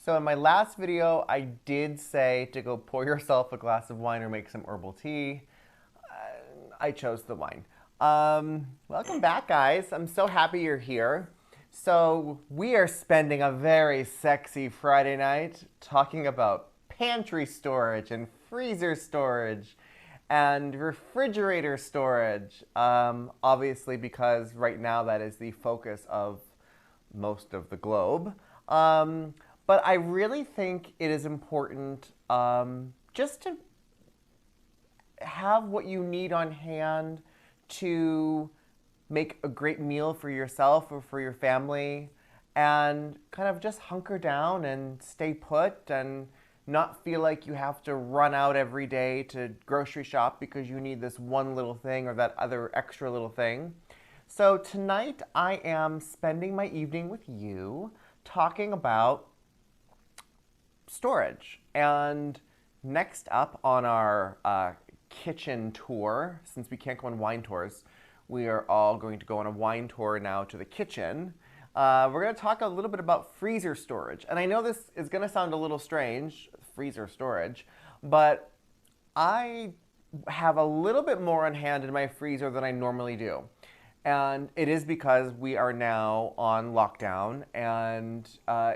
So in my last video, I did say to go pour yourself a glass of wine or make some herbal tea. I chose the wine. Welcome back, guys. I'm so happy you're here. So we are spending a very sexy Friday night talking about pantry storage and freezer storage and refrigerator storage. Obviously, because right now that is the focus of most of the globe. But I really think it is important just to have what you need on hand to make a great meal for yourself or for your family and kind of just hunker down and stay put and not feel like you have to run out every day to grocery shop because you need this one little thing or that other extra little thing. So tonight I am spending my evening with you talking about storage. And next up on our kitchen tour, since we can't go on wine tours, we are all going to go on a wine tour now to the kitchen. We're going to talk a little bit about freezer storage. And I know this is going to sound a little strange, freezer storage, but I have a little bit more on hand in my freezer than I normally do. And it is because we are now on lockdown and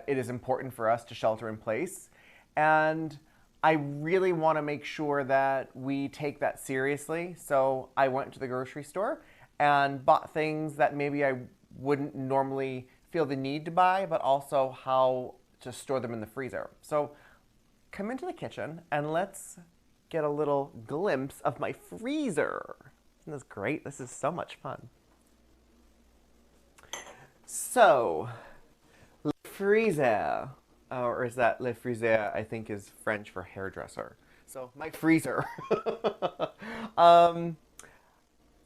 it is important for us to shelter in place. And I really want to make sure that we take that seriously. So I went to the grocery store and bought things that maybe I wouldn't normally feel the need to buy, but also how to store them in the freezer. So come into the kitchen and let's get a little glimpse of my freezer. Isn't this great? This is so much fun. So, le freezer, or is that le freezer, I think is French for hairdresser. So, my freezer.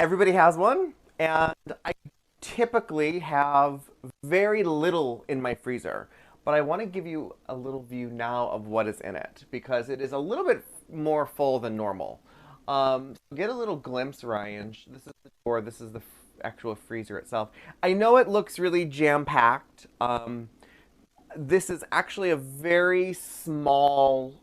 Everybody has one, and I typically have very little in my freezer. But I want to give you a little view now of what is in it, because it is a little bit more full than normal. Get a little glimpse, Ryan. This is the door, this is the actual freezer itself. I know it looks really jam-packed. This is actually a very small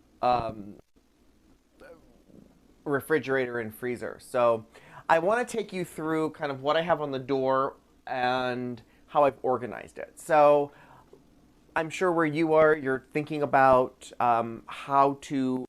refrigerator and freezer. So I want to take you through kind of what I have on the door and how I've organized it. So I'm sure where you are, you're thinking about how to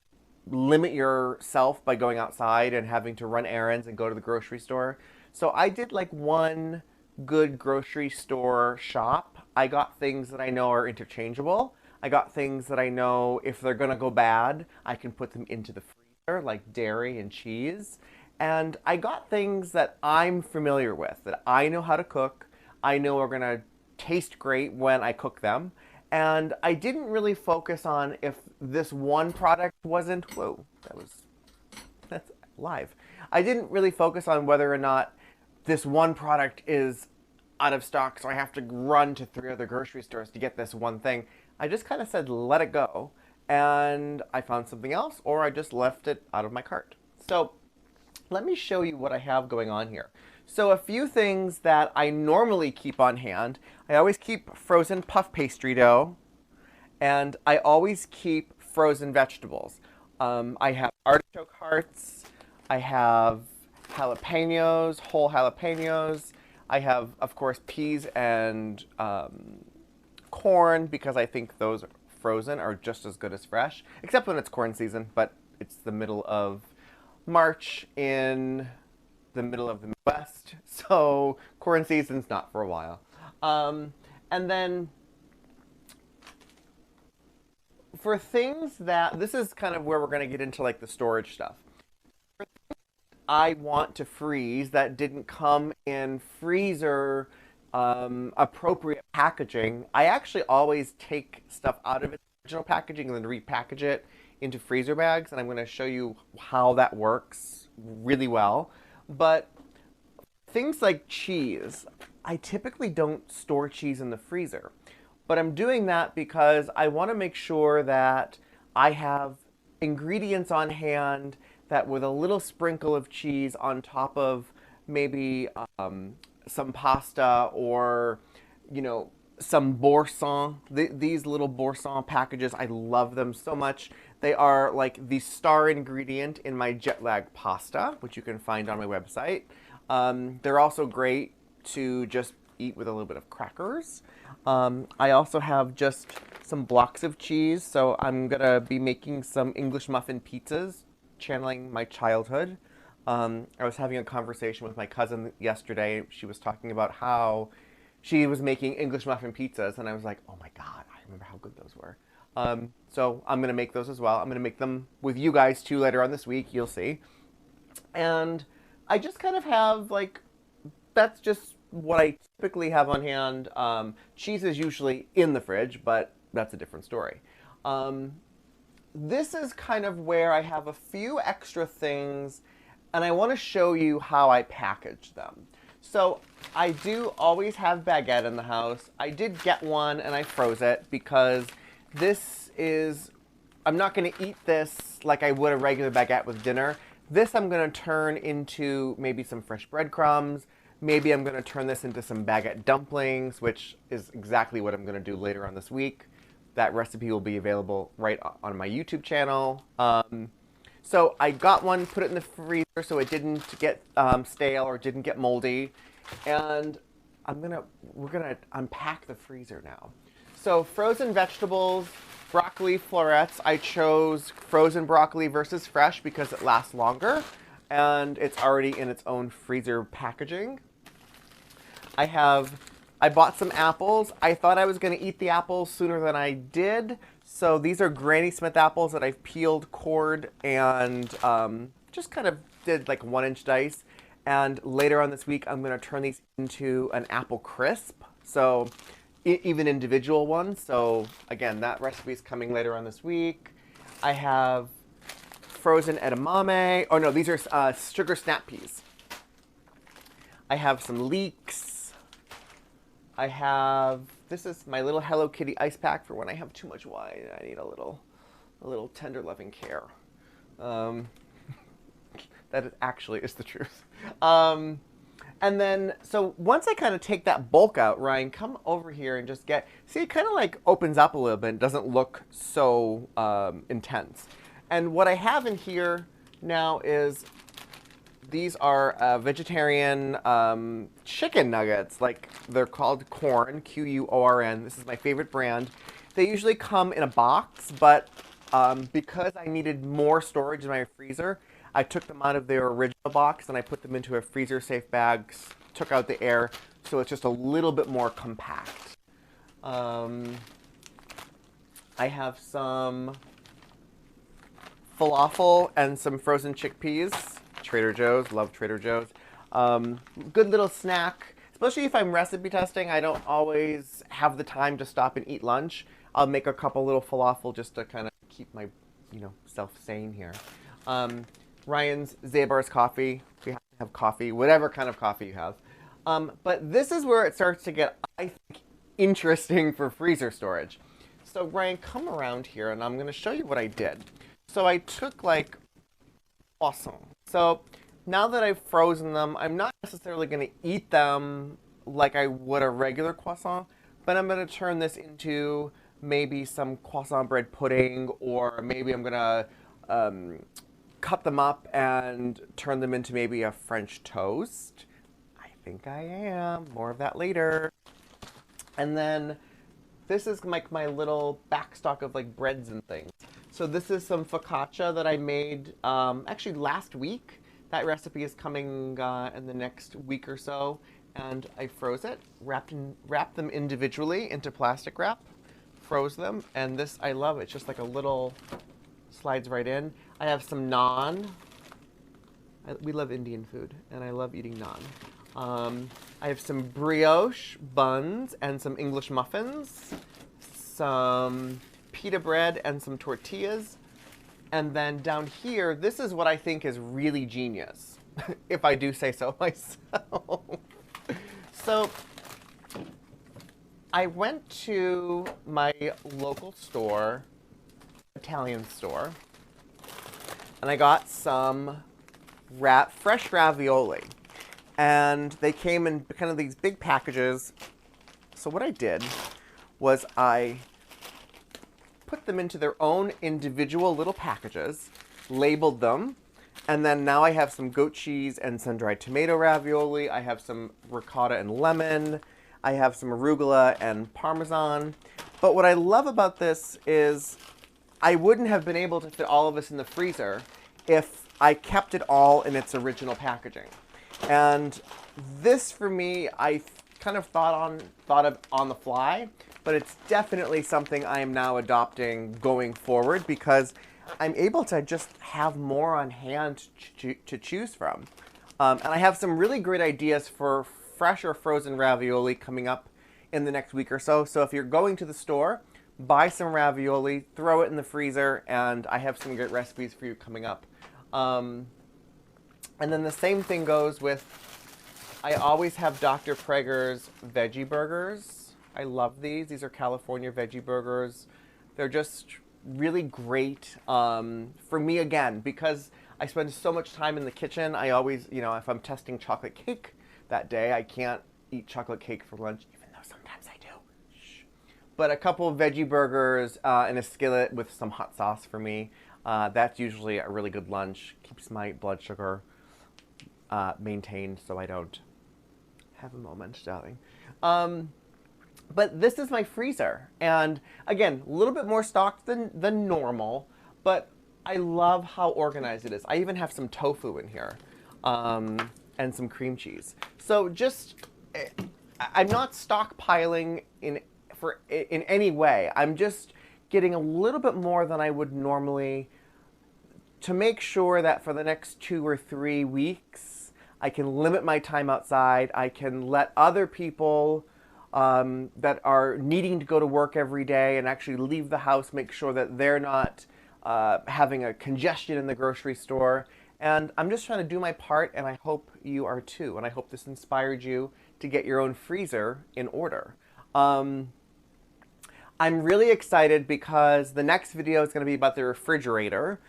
limit yourself by going outside and having to run errands and go to the grocery store. So I did like one good grocery store shop. I got things that I know are interchangeable. I got things that I know if they're going to go bad, I can put them into the freezer, like dairy and cheese. And I got things that I'm familiar with, that I know how to cook. I know are going to taste great when I cook them. And I didn't really focus on if this one product wasn't, whoa, that's live. I didn't really focus on whether or not this one product is out of stock, so I have to run to 3 other grocery stores to get this one thing. I just kind of said, let it go. And I found something else, or I just left it out of my cart. So let me show you what I have going on here. So a few things that I normally keep on hand. I always keep frozen puff pastry dough, and I always keep frozen vegetables. I have artichoke hearts. I have jalapenos, whole jalapenos. I have, of course, peas and corn because I think those frozen are just as good as fresh, except when it's corn season, but it's the middle of March in the middle of the Midwest, so corn season's not for a while. And then for things that, this is kind of where we're going to get into like the storage stuff. I want to freeze that didn't come in freezer appropriate packaging. I actually always take stuff out of its original packaging and then repackage it into freezer bags, and I'm going to show you how that works really well. But things like cheese, I typically don't store cheese in the freezer. But I'm doing that because I want to make sure that I have ingredients on hand that with a little sprinkle of cheese on top of maybe some pasta or, you know, some boursin. These little boursin packages, I love them so much. They are like the star ingredient in my jet lag pasta, which you can find on my website. They're also great to just eat with a little bit of crackers. I also have just some blocks of cheese, so I'm gonna be making some English muffin pizzas, channeling my childhood. I was having a conversation with my cousin yesterday. She was talking about how she was making English muffin pizzas, and I was like, oh my God, I remember how good those were. So I'm going to make those as well. I'm going to make them with you guys too later on this week. You'll see. And I just kind of have like, that's just what I typically have on hand. Cheese is usually in the fridge, but that's a different story. This is kind of where I have a few extra things, and I want to show you how I package them. So I do always have baguette in the house. I did get one and I froze it because this is, I'm not going to eat this like I would a regular baguette with dinner. This I'm going to turn into maybe some fresh breadcrumbs. Maybe I'm going to turn this into some baguette dumplings, which is exactly what I'm going to do later on this week. That recipe will be available right on my YouTube channel. So I got one, put it in the freezer so it didn't get stale or didn't get moldy. And we're gonna unpack the freezer now. So frozen vegetables, broccoli florets. I chose frozen broccoli versus fresh because it lasts longer and it's already in its own freezer packaging. I bought some apples. I thought I was gonna eat the apples sooner than I did. So these are Granny Smith apples that I've peeled, cored, and just kind of did like 1-inch dice. And later on this week, I'm going to turn these into an apple crisp. So even individual ones. So again, that recipe is coming later on this week. I have frozen edamame. Oh no, these are sugar snap peas. I have some leeks. I have, this is my little Hello Kitty ice pack for when I have too much wine and I need a little tender loving care. That actually is the truth. And then, so once I kind of take that bulk out, Ryan, come over here and just see, it kind of like opens up a little bit. It doesn't look so intense. And what I have in here now is, these are vegetarian chicken nuggets. Like, they're called Quorn, Quorn. This is my favorite brand. They usually come in a box, but because I needed more storage in my freezer, I took them out of their original box and I put them into a freezer-safe bag, took out the air, so it's just a little bit more compact. I have some falafel and some frozen chickpeas. Trader Joe's, love Trader Joe's. Good little snack, especially if I'm recipe testing. I don't always have the time to stop and eat lunch. I'll make a couple little falafel just to kind of keep my, self sane here. Ryan's Zabar's coffee. We have to have coffee, whatever kind of coffee you have. But this is where it starts to get, I think, interesting for freezer storage. So Ryan, come around here and I'm going to show you what I did. So I took like croissant. So now that I've frozen them, I'm not necessarily going to eat them like I would a regular croissant, but I'm going to turn this into maybe some croissant bread pudding, or maybe I'm going to cut them up and turn them into maybe a French toast. I think I am. More of that later. And then this is like my little backstock of like breads and things. So this is some focaccia that I made actually last week. That recipe is coming in the next week or so. And I froze it, wrapped them individually into plastic wrap, froze them, and this, I love it. It's just like a little, slides right in. I have some naan. We love Indian food, and I love eating naan. I have some brioche buns and some English muffins, some pita bread and some tortillas. And then down here, this is what I think is really genius, if I do say so myself. So I went to my local store, Italian store, and I got some fresh ravioli. And they came in kind of these big packages. So what I did was I put them into their own individual little packages, labeled them, and then now I have some goat cheese and sun-dried tomato ravioli. I have some ricotta and lemon. I have some arugula and parmesan. But what I love about this is I wouldn't have been able to fit all of this in the freezer if I kept it all in its original packaging. And this, for me, I kind of thought of on the fly, but it's definitely something I am now adopting going forward because I'm able to just have more on hand to choose from. And I have some really great ideas for fresh or frozen ravioli coming up in the next week or so. So if you're going to the store, buy some ravioli, throw it in the freezer, and I have some great recipes for you coming up. And then the same thing goes with, I always have Dr. Prager's veggie burgers. I love these. These are California veggie burgers. They're just really great. For me, again, because I spend so much time in the kitchen, I always, if I'm testing chocolate cake that day, I can't eat chocolate cake for lunch, even though sometimes I do. Shh. But a couple of veggie burgers in a skillet with some hot sauce for me. That's usually a really good lunch. Keeps my blood sugar maintained so I don't have a moment, darling. But this is my freezer. And again, a little bit more stocked than normal, but I love how organized it is. I even have some tofu in here and some cream cheese. So just, I'm not stockpiling in any way. I'm just getting a little bit more than I would normally to make sure that for the next 2 or 3 weeks, I can limit my time outside. I can let other people that are needing to go to work every day and actually leave the house, make sure that they're not having a congestion in the grocery store. And I'm just trying to do my part, and I hope you are too. And I hope this inspired you to get your own freezer in order. I'm really excited because the next video is going to be about the refrigerator.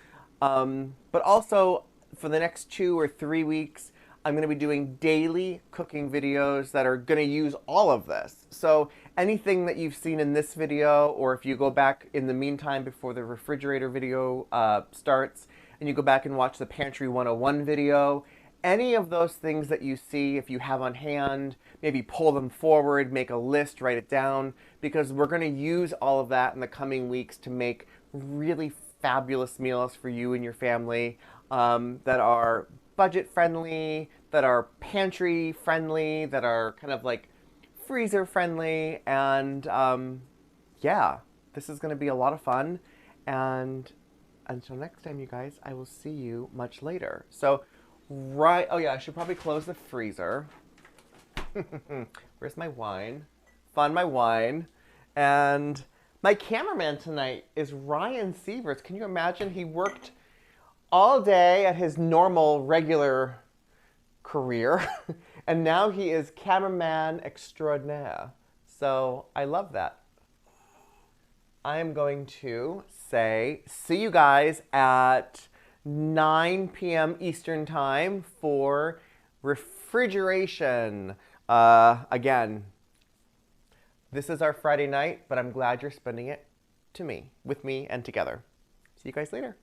But also, for the next 2 or 3 weeks, I'm going to be doing daily cooking videos that are going to use all of this. So anything that you've seen in this video, or if you go back in the meantime before the refrigerator video starts, and you go back and watch the Pantry 101 video, any of those things that you see, if you have on hand, maybe pull them forward, make a list, write it down, because we're going to use all of that in the coming weeks to make really fabulous meals for you and your family that are budget friendly, that are pantry friendly, that are kind of like freezer friendly. And yeah, this is going to be a lot of fun. And until next time, you guys, I will see you much later. So, oh yeah, I should probably close the freezer. Where's my wine? Found my wine. And my cameraman tonight is Ryan Sievers. Can you imagine? He worked all day at his normal, regular career, and now he is cameraman extraordinaire. So I love that. I am going to say, see you guys at 9 p.m. Eastern Time for refrigeration. Again, this is our Friday night, but I'm glad you're spending it with me and together. See you guys later.